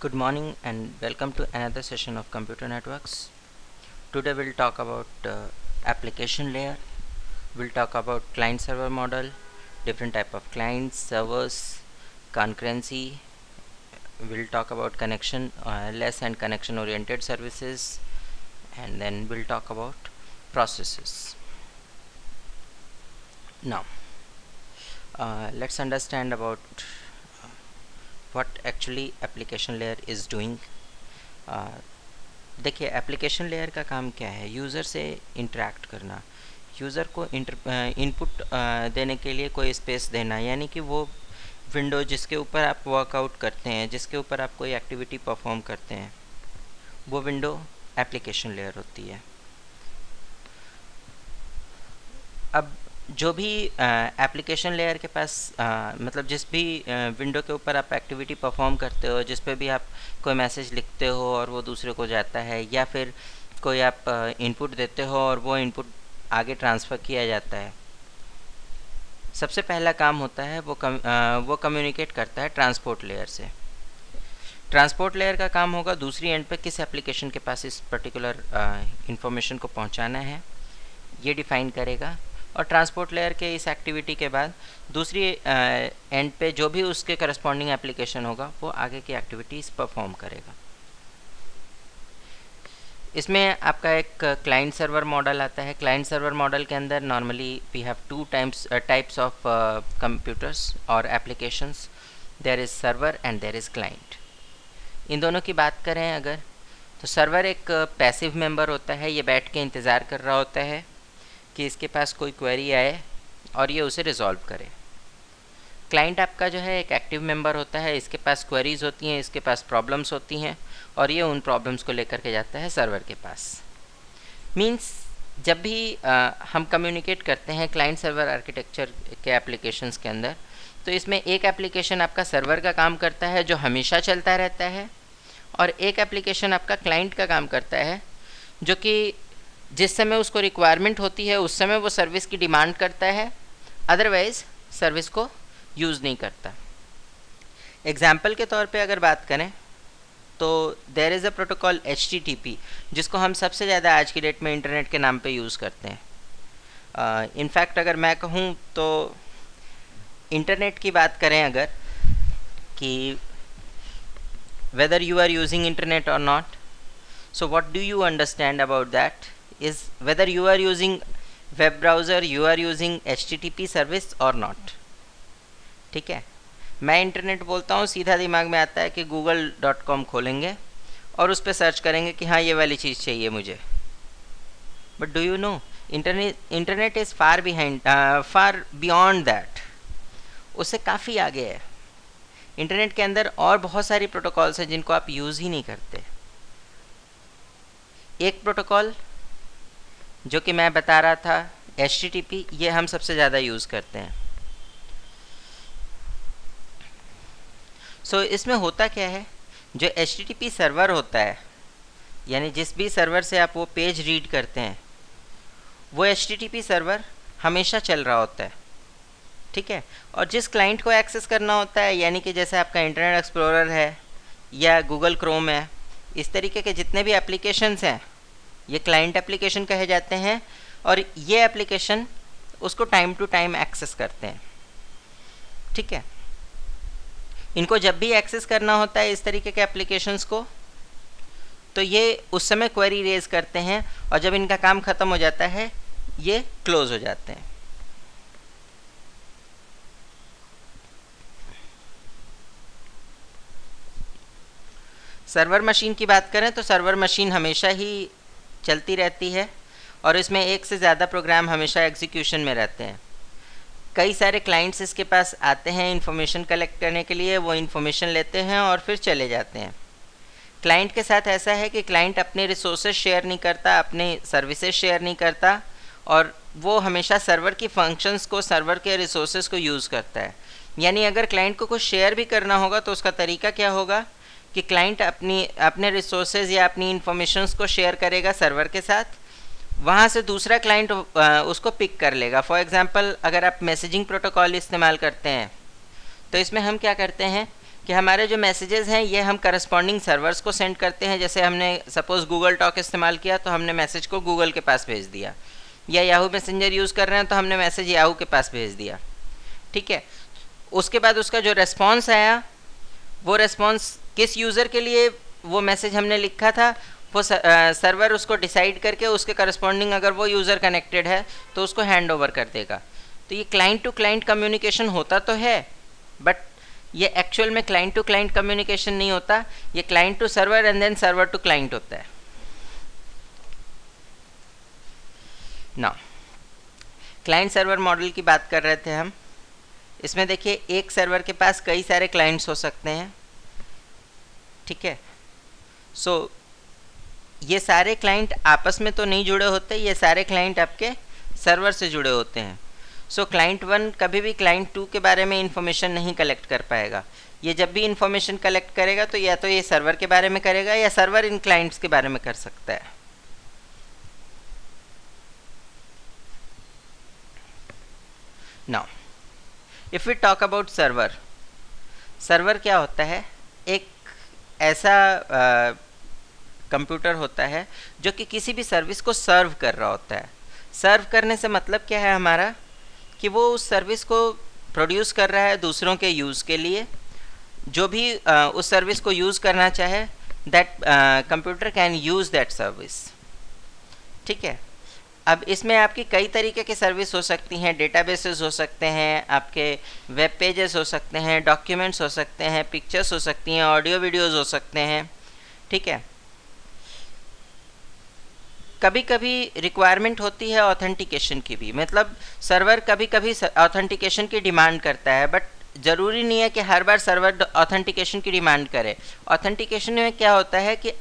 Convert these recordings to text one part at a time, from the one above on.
Good morning and welcome to another session of Computer Networks. Today we'll talk about application layer. We'll talk about client server model, different type of clients, servers, concurrency. We'll talk about connection less and connection oriented services, and then we'll talk about processes. Now let's understand about what actually application layer is doing. देखिए application layer का काम क्या है, user से interact करना, user को input देने के लिए कोई स्पेस देना, यानी कि वो विंडो जिसके ऊपर आप वर्कआउट करते हैं, जिसके ऊपर आप कोई एक्टिविटी परफॉर्म करते हैं, वो विंडो एप्लीकेशन लेयर होती है। अब जो भी एप्लीकेशन लेयर के पास मतलब जिस भी विंडो के ऊपर आप एक्टिविटी परफॉर्म करते हो, जिस पे भी आप कोई मैसेज लिखते हो और वो दूसरे को जाता है, या फिर कोई आप इनपुट देते हो और वो इनपुट आगे ट्रांसफ़र किया जाता है, सबसे पहला काम होता है वो कम्युनिकेट करता है ट्रांसपोर्ट लेयर से। ट्रांसपोर्ट लेयर का काम होगा दूसरी एंड पे किस एप्लीकेशन के पास इस पर्टिकुलर इंफॉर्मेशन को पहुंचाना है, ये डिफ़ाइन करेगा। और ट्रांसपोर्ट लेयर के इस एक्टिविटी के बाद दूसरी एंड पे जो भी उसके करस्पॉन्डिंग एप्लीकेशन होगा वो आगे की एक्टिविटीज़ परफॉर्म करेगा। इसमें आपका एक क्लाइंट सर्वर मॉडल आता है। क्लाइंट सर्वर मॉडल के अंदर normally we have two types of computers और applications, there is server and there is client. इन दोनों की बात करें अगर, तो सर्वर एक पैसिव मेंबर होता है, ये बैठ के इंतज़ार कर रहा होता है कि इसके पास कोई क्वेरी आए और ये उसे रिजॉल्व करे। क्लाइंट आपका जो है एक एक्टिव मेंबर होता है, इसके पास क्वेरीज होती हैं, इसके पास प्रॉब्लम्स होती हैं और ये उन प्रॉब्लम्स को लेकर के जाता है सर्वर के पास। मींस जब भी हम कम्युनिकेट करते हैं क्लाइंट सर्वर आर्किटेक्चर के एप्लीकेशंस के अंदर, तो इसमें एक एप्लीकेशन आपका सर्वर का काम करता है जो हमेशा चलता रहता है, और एक एप्लीकेशन आपका क्लाइंट का काम करता है जो कि जिस समय उसको रिक्वायरमेंट होती है उस समय वो सर्विस की डिमांड करता है, अदरवाइज़ सर्विस को यूज़ नहीं करता। एग्जाम्पल के तौर पे अगर बात करें तो there is a protocol HTTP, जिसको हम सबसे ज़्यादा आज की डेट में इंटरनेट के नाम पे यूज़ करते हैं। इनफैक्ट अगर मैं कहूँ तो इंटरनेट की बात करें अगर, कि whether you are using internet or not, so what do you understand about that is whether you are using web browser, you are using HTTP service or not। ठीक है, मैं इंटरनेट बोलता हूँ, सीधा दिमाग में आता है कि google.com खोलेंगे और उस पर सर्च करेंगे कि हाँ ये वाली चीज़ चाहिए मुझे। But do you know internet is far beyond that, उससे काफ़ी आगे है। इंटरनेट के अंदर और बहुत सारी प्रोटोकॉल्स हैं जिनको आप यूज़ ही नहीं करते। एक प्रोटोकॉल जो कि मैं बता रहा था HTTP, ये हम सबसे ज़्यादा यूज़ करते हैं। सो इसमें होता क्या है, जो HTTP सर्वर होता है, यानी जिस भी सर्वर से आप वो पेज रीड करते हैं, वो HTTP सर्वर हमेशा चल रहा होता है। ठीक है, और जिस क्लाइंट को एक्सेस करना होता है, यानी कि जैसे आपका इंटरनेट एक्सप्लोरर है या गूगल क्रोम है, इस तरीके के जितने भी एप्लीकेशंस हैं ये क्लाइंट एप्लीकेशन कहे जाते हैं, और ये एप्लीकेशन उसको टाइम टू टाइम एक्सेस करते हैं। ठीक है, इनको जब भी एक्सेस करना होता है इस तरीके के एप्लीकेशंस को, तो ये उस समय क्वेरी रेज करते हैं, और जब इनका काम ख़त्म हो जाता है ये क्लोज हो जाते हैं। सर्वर मशीन की बात करें तो सर्वर मशीन हमेशा ही चलती रहती है, और इसमें एक से ज़्यादा प्रोग्राम हमेशा एग्जीक्यूशन में रहते हैं। कई सारे क्लाइंट्स इसके पास आते हैं इन्फॉर्मेशन कलेक्ट करने के लिए, वो इन्फॉर्मेशन लेते हैं और फिर चले जाते हैं। क्लाइंट के साथ ऐसा है कि क्लाइंट अपने रिसोर्सेज शेयर नहीं करता, अपने सर्विसेज शेयर नहीं करता, और वो हमेशा सर्वर की फंक्शंस को, सर्वर के रिसोर्सेज को यूज़ करता है। यानी अगर क्लाइंट को कुछ शेयर भी करना होगा तो उसका तरीका क्या होगा कि क्लाइंट अपने रिसोर्सेज या अपनी इंफॉर्मेशंस को शेयर करेगा सर्वर के साथ, वहाँ से दूसरा क्लाइंट उसको पिक कर लेगा। फॉर एग्जांपल अगर आप मैसेजिंग प्रोटोकॉल इस्तेमाल करते हैं तो इसमें हम क्या करते हैं कि हमारे जो मैसेजेस हैं ये हम करस्पॉन्डिंग सर्वर्स को सेंड करते हैं। जैसे हमने सपोज़ गूगल टॉक इस्तेमाल किया तो हमने मैसेज को गूगल के पास भेज दिया, या याहू मैसेंजर यूज़ कर रहे हैं तो हमने मैसेज याहू के पास भेज दिया, ठीक है। उसके बाद उसका जो रेस्पॉन्स आया, वो रेस्पॉन्स किस यूज़र के लिए वो मैसेज हमने लिखा था, वो सर्वर उसको डिसाइड करके उसके करस्पॉन्डिंग अगर वो यूज़र कनेक्टेड है तो उसको हैंड ओवर कर देगा। तो ये क्लाइंट टू क्लाइंट कम्युनिकेशन होता तो है, बट ये एक्चुअल में क्लाइंट टू क्लाइंट कम्युनिकेशन नहीं होता, ये client to server and then server to client होता है ना। क्लाइंट सर्वर मॉडल की बात कर रहे थे हम। इसमें देखिए एक सर्वर के पास कई सारे क्लाइंट्स हो सकते हैं, ठीक है। सो ये सारे क्लाइंट आपस में तो नहीं जुड़े होते, ये सारे क्लाइंट आपके सर्वर से जुड़े होते हैं। सो क्लाइंट 1 कभी भी क्लाइंट 2 के बारे में इंफॉर्मेशन नहीं कलेक्ट कर पाएगा। ये जब भी इंफॉर्मेशन कलेक्ट करेगा तो या तो ये सर्वर के बारे में करेगा या सर्वर इन क्लाइंट्स के बारे में कर सकता है। Now if we talk about server, server क्या होता है? एक ऐसा कंप्यूटर होता है जो कि किसी भी सर्विस को सर्व कर रहा होता है। सर्व करने से मतलब क्या है हमारा, कि वो उस सर्विस को प्रोड्यूस कर रहा है दूसरों के यूज़ के लिए। जो भी उस सर्विस को यूज़ करना चाहे, that computer can use that service, ठीक है। अब इसमें आपकी कई तरीके की सर्विस हो सकती हैं, डेटाबेसेस हो सकते हैं, आपके वेब पेजेस हो सकते हैं, डॉक्यूमेंट्स हो सकते हैं, पिक्चर्स हो सकती हैं, ऑडियो वीडियोज़ हो सकते हैं, ठीक है। कभी कभी रिक्वायरमेंट होती है ऑथेंटिकेशन की भी, मतलब सर्वर कभी कभी ऑथेंटिकेशन की डिमांड करता है, बट ज़रूरी नहीं है कि हर बार सर्वर ऑथेंटिकेशन की डिमांड करे। ऑथेंटिकेशन में क्या होता है कि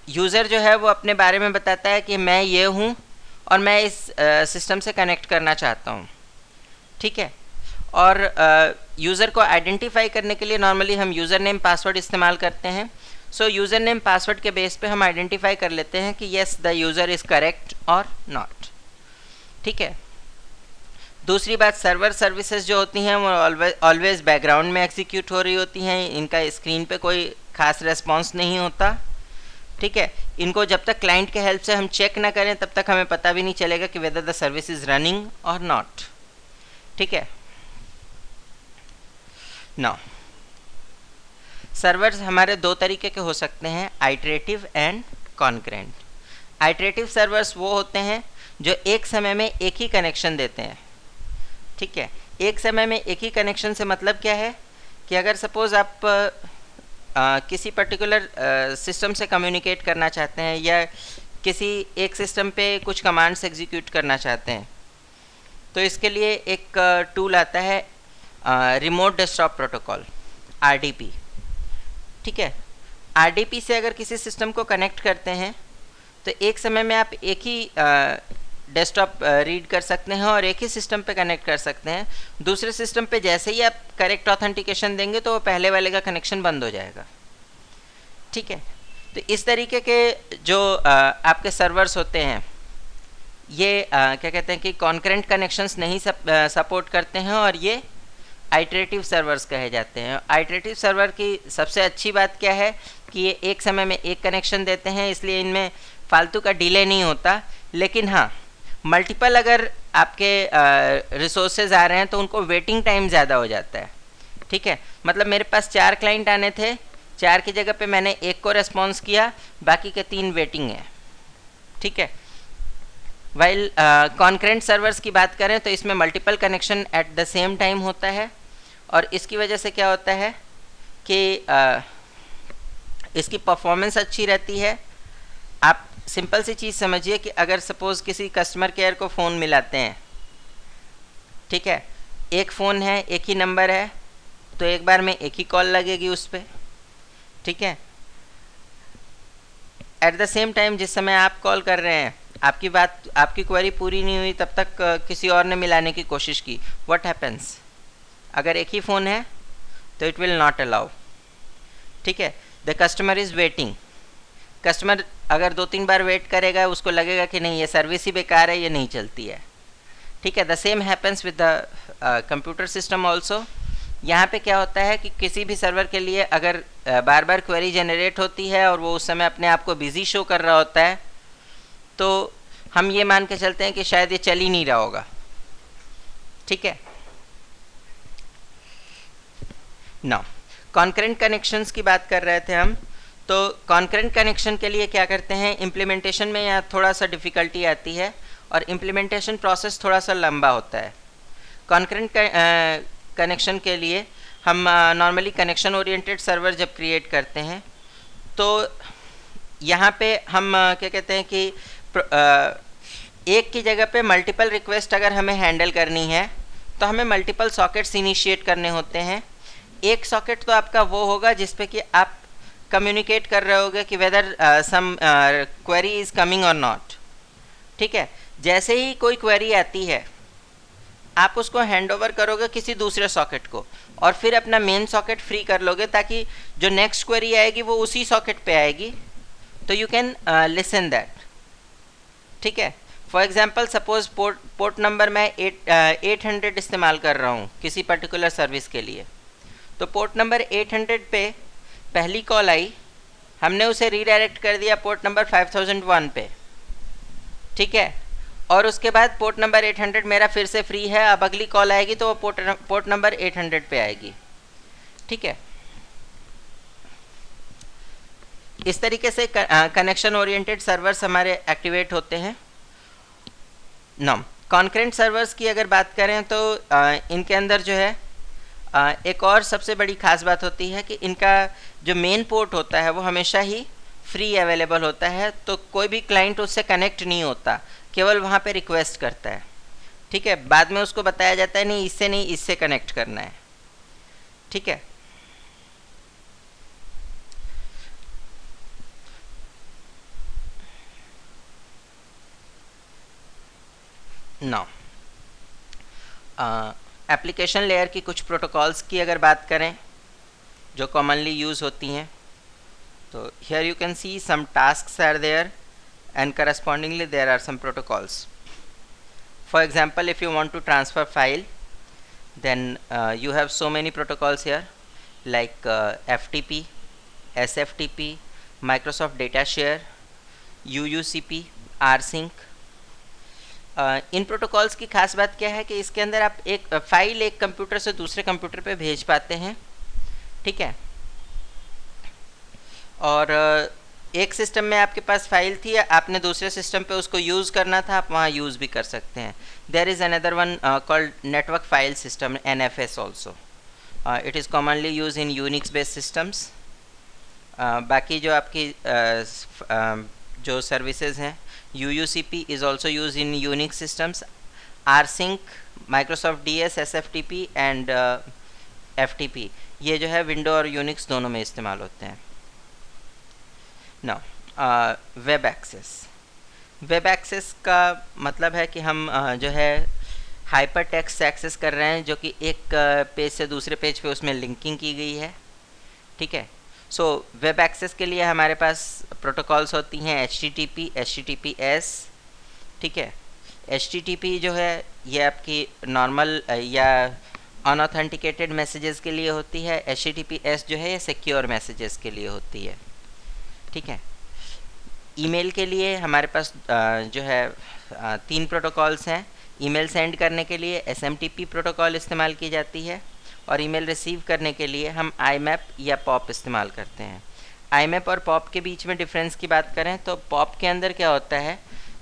यूज़र जो है वो अपने बारे में बताता है कि मैं ये हूँ और मैं इस सिस्टम से कनेक्ट करना चाहता हूँ, ठीक है। और यूज़र को आइडेंटिफाई करने के लिए नॉर्मली हम यूज़र नेम पासवर्ड इस्तेमाल करते हैं। सो यूज़र नेम पासवर्ड के बेस पे हम आइडेंटिफाई कर लेते हैं कि yes the user is correct और नॉट, ठीक है। दूसरी बात, सर्वर सर्विसेज जो होती हैं वो ऑलवेज बैकग्राउंड में एग्जीक्यूट हो रही होती हैं, इनका स्क्रीन पे कोई खास रेस्पॉन्स नहीं होता, ठीक है। इनको जब तक क्लाइंट के हेल्प से हम चेक ना करें तब तक हमें पता भी नहीं चलेगा कि whether the service is running और नॉट, ठीक है। नाउ सर्वर्स हमारे दो तरीके के हो सकते हैं, iterative and concurrent. Iterative servers वो होते हैं जो एक समय में एक ही कनेक्शन देते हैं, ठीक है। एक समय में एक ही कनेक्शन से मतलब क्या है कि अगर सपोज़ आप किसी पर्टिकुलर सिस्टम से कम्युनिकेट करना चाहते हैं या किसी एक सिस्टम पे कुछ कमांड्स एग्जीक्यूट करना चाहते हैं, तो इसके लिए एक टूल आता है रिमोट डेस्कटॉप प्रोटोकॉल, RDP, ठीक है। RDP से अगर किसी सिस्टम को कनेक्ट करते हैं तो एक समय में आप एक ही डेस्कटॉप रीड कर सकते हैं और एक ही सिस्टम पे कनेक्ट कर सकते हैं। दूसरे सिस्टम पे जैसे ही आप करेक्ट ऑथेंटिकेशन देंगे तो वो पहले वाले का कनेक्शन बंद हो जाएगा, ठीक है। तो इस तरीके के जो आपके सर्वर्स होते हैं ये क्या कहते हैं कि कॉन्करेंट कनेक्शंस नहीं सपोर्ट करते हैं और ये आइटरेटिव सर्वर्स कहे जाते हैं। आइटरेटिव सर्वर की सबसे अच्छी बात क्या है कि ये एक समय में एक कनेक्शन देते हैं, इसलिए इनमें फालतू का डिले नहीं होता। लेकिन हाँ, मल्टीपल अगर आपके रिसोर्सेज आ रहे हैं तो उनको वेटिंग टाइम ज़्यादा हो जाता है, ठीक है। मतलब मेरे पास 4 क्लाइंट आने थे, 4 की जगह पे मैंने एक को रेस्पॉन्स किया, बाकी के 3 वेटिंग है, ठीक है। वाइल कॉन्करेंट सर्वर्स की बात करें तो इसमें multiple connection at the same time होता है और इसकी वजह से क्या होता है कि इसकी परफॉर्मेंस अच्छी रहती है। आप सिंपल सी चीज़ समझिए कि अगर सपोज़ किसी कस्टमर केयर को फ़ोन मिलाते हैं, ठीक है, एक फ़ोन है, एक ही नंबर है, तो एक बार में एक ही कॉल लगेगी उस पर, ठीक है। एट द सेम टाइम जिस समय आप कॉल कर रहे हैं, आपकी क्वेरी पूरी नहीं हुई तब तक किसी और ने मिलाने की कोशिश की, व्हाट हैपेंस? अगर एक ही फ़ोन है तो इट विल नॉट अलाउ, ठीक है। The customer is waiting. Customer अगर 2-3 बार वेट करेगा, उसको लगेगा कि नहीं ये सर्विस ही बेकार है, ये नहीं चलती है, ठीक है। The same happens with the computer system also, यहाँ पे क्या होता है कि किसी भी सर्वर के लिए अगर बार बार क्वेरी जनरेट होती है और वो उस समय अपने आप को बिजी शो कर रहा होता है, तो हम ये मान के चलते हैं कि शायद ये चल ही नहीं रहा होगा। ठीक है। नाउ कॉन्करेंट कनेक्शंस की बात कर रहे थे हम। तो कॉन्करेंट कनेक्शन के लिए क्या करते हैं, इम्प्लीमेंटेशन में यहाँ थोड़ा सा डिफ़िकल्टी आती है और इम्प्लीमेंटेशन प्रोसेस थोड़ा सा लंबा होता है। कॉन्करेंट कनेक्शन के लिए हम नॉर्मली कनेक्शन ओरिएंटेड सर्वर जब क्रिएट करते हैं तो यहाँ पे हम क्या कहते हैं कि एक की जगह पे मल्टीपल रिक्वेस्ट अगर हमें हैंडल करनी है तो हमें मल्टीपल सॉकेट्स इनिशिएट करने होते हैं। एक सॉकेट तो आपका वो होगा जिस पे कि आप कम्युनिकेट कर रहे होगे कि whether some query is coming और नॉट। ठीक है। जैसे ही कोई क्वेरी आती है आप उसको हैंड ओवर करोगे किसी दूसरे सॉकेट को और फिर अपना मेन सॉकेट फ्री कर लोगे ताकि जो नेक्स्ट क्वेरी आएगी वो उसी सॉकेट पे आएगी, तो यू कैन लिसन दैट। ठीक है। For example suppose port number मैं 800 इस्तेमाल कर रहा हूँ किसी पर्टिकुलर सर्विस के लिए, तो पोर्ट नंबर 800 पे पहली कॉल आई, हमने उसे रीडायरेक्ट कर दिया पोर्ट नंबर 5001 पे। ठीक है। और उसके बाद पोर्ट नंबर 800 मेरा फिर से फ्री है, अब अगली कॉल आएगी तो वो पोर्ट नंबर 800 पे आएगी। ठीक है। इस तरीके से कनेक्शन ओरिएंटेड सर्वर्स हमारे एक्टिवेट होते हैं। नाउ कॉन्करेंट सर्वर्स की अगर बात करें तो इनके अंदर जो है एक और सबसे बड़ी खास बात होती है कि इनका जो मेन पोर्ट होता है वो हमेशा ही फ्री अवेलेबल होता है, तो कोई भी क्लाइंट उससे कनेक्ट नहीं होता, केवल वहाँ पे रिक्वेस्ट करता है। ठीक है। बाद में उसको बताया जाता है नहीं इससे नहीं, इससे कनेक्ट करना है। ठीक है। नाउ एप्लीकेशन लेयर की कुछ प्रोटोकॉल्स की अगर बात करें जो कॉमनली यूज़ होती हैं, तो here you can see some tasks are there and correspondingly there are some protocols. For example, if you want to transfer file, then you have so many protocols here like FTP, SFTP, Microsoft Data Share, UUCP, rsync. In protocols की खास बात क्या है कि इसके अंदर आप एक फाइल एक कंप्यूटर से दूसरे कंप्यूटर पे भेज पाते हैं। ठीक है। और एक सिस्टम में आपके पास फाइल थी, आपने दूसरे सिस्टम पे उसको यूज़ करना था, आप वहाँ यूज़ भी कर सकते हैं। There is another one called network file system, NFS also. It is commonly use in Unix based systems. बाकी जो आपकी जो सर्विसेज हैं, UUCP is also use in Unix systems, rsync, Microsoft DS, SFTP and FTP, ये जो है window और Unix दोनों में इस्तेमाल होते हैं। Now web access. Web access का मतलब है कि हम जो है हाइपर टेक्स्ट एक्सेस कर रहे हैं जो कि एक पेज से दूसरे पेज पे उसमें लिंकिंग की गई है। ठीक है। सो वेब एक्सेस के लिए हमारे पास प्रोटोकॉल्स होती हैं HTTP, HTTPS। ठीक है। HTTP जो है ये आपकी नॉर्मल या अनऑथेंटिकेटेड मैसेजेस के लिए होती है। HTTPS जो है ये सिक्योर मैसेजेस के लिए होती है। ठीक है। ईमेल के लिए हमारे पास जो है 3 प्रोटोकॉल्स हैं। ईमेल सेंड करने के लिए SMTP प्रोटोकॉल इस्तेमाल की जाती है और ईमेल रिसीव करने के लिए हम IMAP या POP इस्तेमाल करते हैं। IMAP और POP के बीच में डिफरेंस की बात करें तो POP के अंदर क्या होता है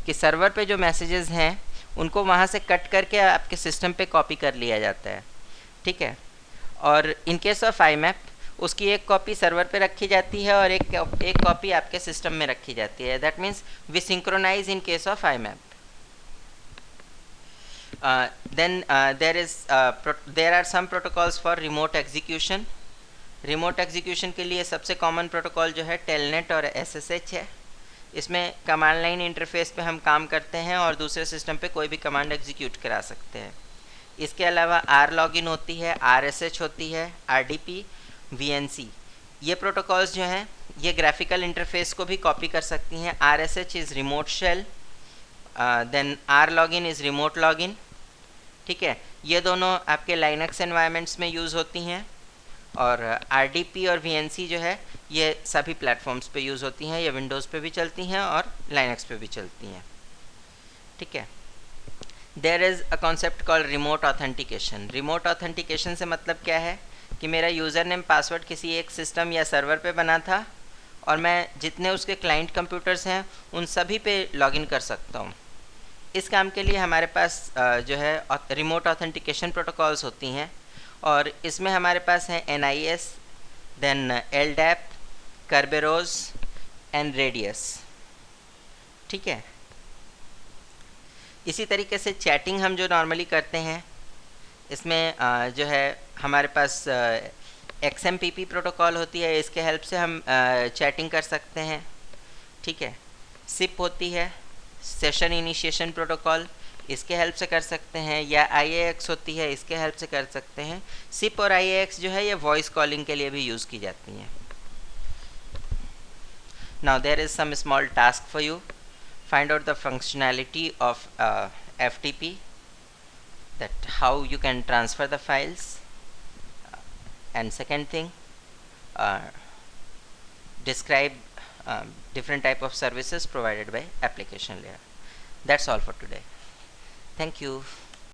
कि सर्वर पे जो मैसेजेस हैं उनको वहाँ से कट करके आपके सिस्टम पे कॉपी कर लिया जाता है। ठीक है। और इन केस ऑफ IMAP उसकी एक कॉपी सर्वर पे रखी जाती है और एक कॉपी आपके सिस्टम में रखी जाती है। That means we synchronize in case of IMAP। Then there are some protocols for remote execution. Remote execution के लिए सबसे कॉमन प्रोटोकॉल जो है टेलनेट और SSH है। इसमें कमांड लाइन इंटरफेस पे हम काम करते हैं और दूसरे सिस्टम पे कोई भी कमांड एग्जीक्यूट करा सकते हैं। इसके अलावा rlogin होती है, RSH होती है, RDP, VNC। ये प्रोटोकॉल्स जो हैं ये ग्राफिकल इंटरफेस को भी कॉपी कर सकती हैं। RSH is remote shell, then rlogin is remote login. ठीक है। ये दोनों आपके लाइनक्स एनवायरनमेंट्स में यूज़ होती हैं, और RDP और VNC जो है ये सभी प्लेटफॉर्म्स पे यूज़ होती हैं, ये विंडोज़ पे भी चलती हैं और लाइनक्स पे भी चलती हैं, ठीक है। There is a concept called remote authentication. Remote authentication से मतलब क्या है कि मेरा यूज़र नेम पासवर्ड किसी एक सिस्टम या सर्वर पे बना था और मैं जितने उसके क्लाइंट कंप्यूटर्स हैं उन सभी पे लॉगिन कर सकता हूँ। इस काम के लिए हमारे पास जो है रिमोट ऑथेंटिकेशन प्रोटोकॉल्स होती हैं, और इसमें हमारे पास हैं NIS, then LDAP, Kerberos and radius, ठीक है। इसी तरीके से चैटिंग हम जो नॉर्मली करते हैं, इसमें जो है हमारे पास XMPP प्रोटोकॉल होती है, इसके हेल्प से हम चैटिंग कर सकते हैं, ठीक है। SIP होती है, सेशन इनिशिएशन प्रोटोकॉल, इसके हेल्प से कर सकते हैं, या IAX होती है, इसके हेल्प से कर सकते हैं। SIP और IAX जो है ये वॉइस कॉलिंग के लिए भी यूज़ की जाती हैं। Now there is some small task for you. Find out the functionality of FTP, that how you can transfer the files, and second thing, describe different type of services provided by application layer. That's all for today. Thank you.